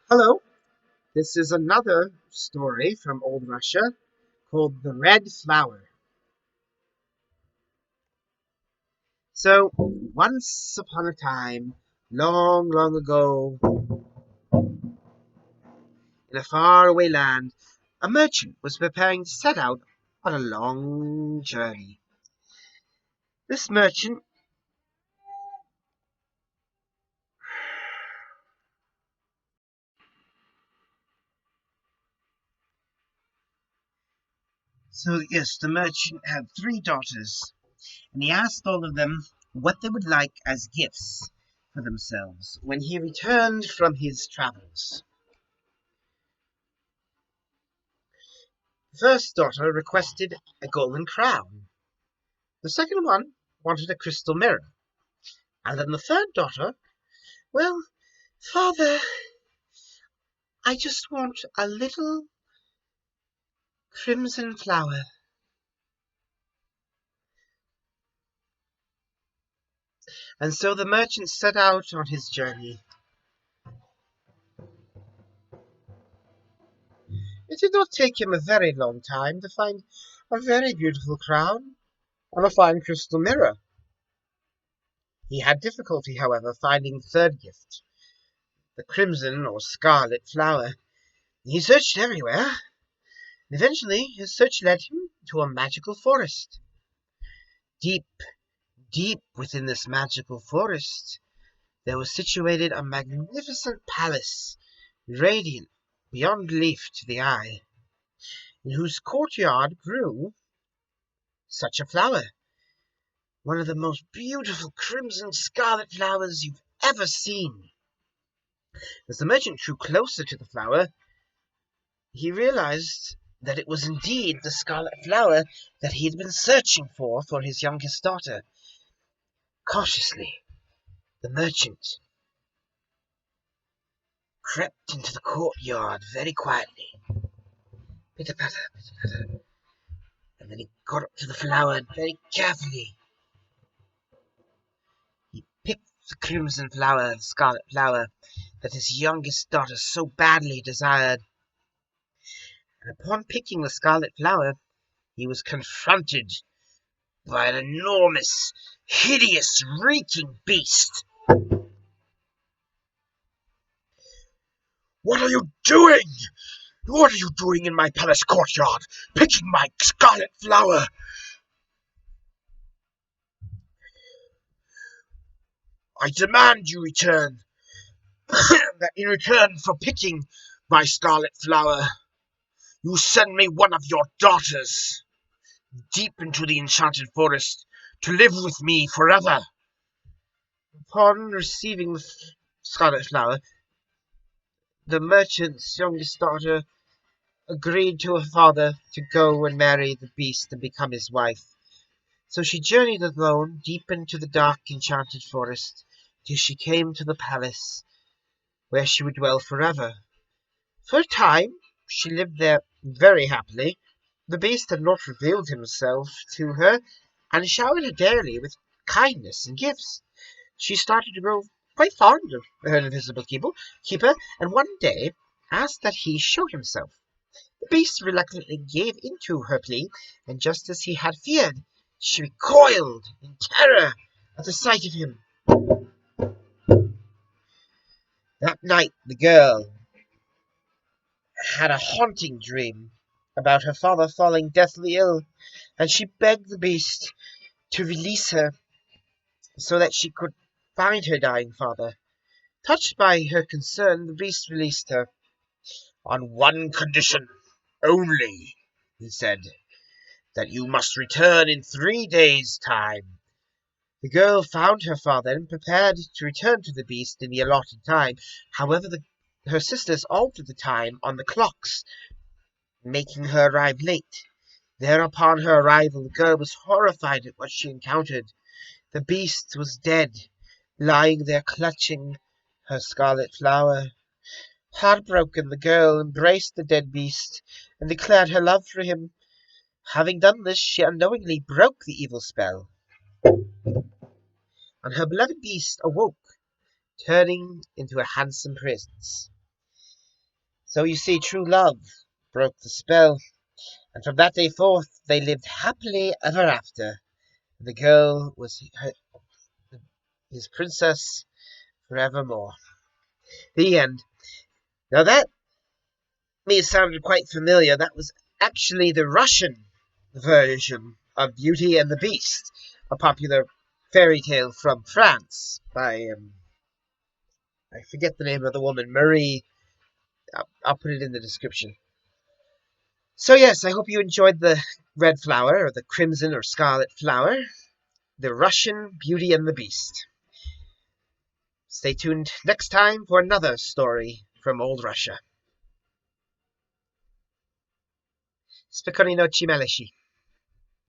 Hello, this is another story from old Russia called The Red Flower. So, once upon a time, long, long ago, in a faraway land, a merchant was preparing to set out on a long journey. This merchant, the merchant had three daughters, and he asked all of them what they would like as gifts for themselves when he returned from his travels. The first daughter requested a golden crown. The second one wanted a crystal mirror. And then the third daughter, well, father, I just want a little crimson flower. And so the merchant set out on his journey. It did not take him a very long time to find a very beautiful crown and a fine crystal mirror. He had difficulty, however, finding the third gift, the crimson or scarlet flower. He searched everywhere. Eventually, his search led him to a magical forest. Deep, deep within this magical forest, there was situated a magnificent palace, radiant beyond belief to the eye, in whose courtyard grew such a flower, one of the most beautiful crimson scarlet flowers you've ever seen. As the merchant drew closer to the flower, he realized that it was indeed the scarlet flower that he had been searching for his youngest daughter. Cautiously, the merchant crept into the courtyard very quietly. Pitter-patter, pitter-patter. And then he got up to the flower and very carefully he picked the crimson flower, the scarlet flower, that his youngest daughter so badly desired. And upon picking the scarlet flower, he was confronted by an enormous, hideous, reeking beast. "What are you doing? What are you doing in my palace courtyard, picking my scarlet flower?" "I demand you return, that in return for picking my scarlet flower, you send me one of your daughters deep into the enchanted forest to live with me forever." Upon receiving the scarlet flower, the merchant's youngest daughter agreed to her father to go and marry the beast and become his wife. So she journeyed alone deep into the dark enchanted forest till she came to the palace where she would dwell forever. For a time she lived there very happily. The beast had not revealed himself to her, and showered her daily with kindness and gifts. She started to grow quite fond of her invisible keeper, and one day asked that he show himself. The beast reluctantly gave in to her plea, and just as he had feared, she recoiled in terror at the sight of him. That night the girl had a haunting dream about her father falling deathly ill, and she begged the beast to release her so that she could find her dying father. Touched by her concern, the beast released her. "On one condition only," he said, "that you must return in 3 days' time." The girl found her father and prepared to return to the beast in the allotted time. However, her sisters altered the time on the clocks, making her arrive late. Thereupon her arrival, the girl was horrified at what she encountered. The beast was dead, lying there clutching her scarlet flower. Heartbroken, the girl embraced the dead beast and declared her love for him. Having done this, she unknowingly broke the evil spell, and her beloved beast awoke, turning into a handsome prince. So you see, true love broke the spell, and from that day forth they lived happily ever after. The girl was his princess forevermore. The end. Now that may have sounded quite familiar. That was actually the Russian version of Beauty and the Beast, a popular fairy tale from France by I forget the name of the woman, Marie. I'll put it in the description. So yes, I hope you enjoyed the red flower, or the crimson or scarlet flower, the Russian Beauty and the Beast. Stay tuned next time for another story from old Russia. Spokojnej nocy, Meleshi.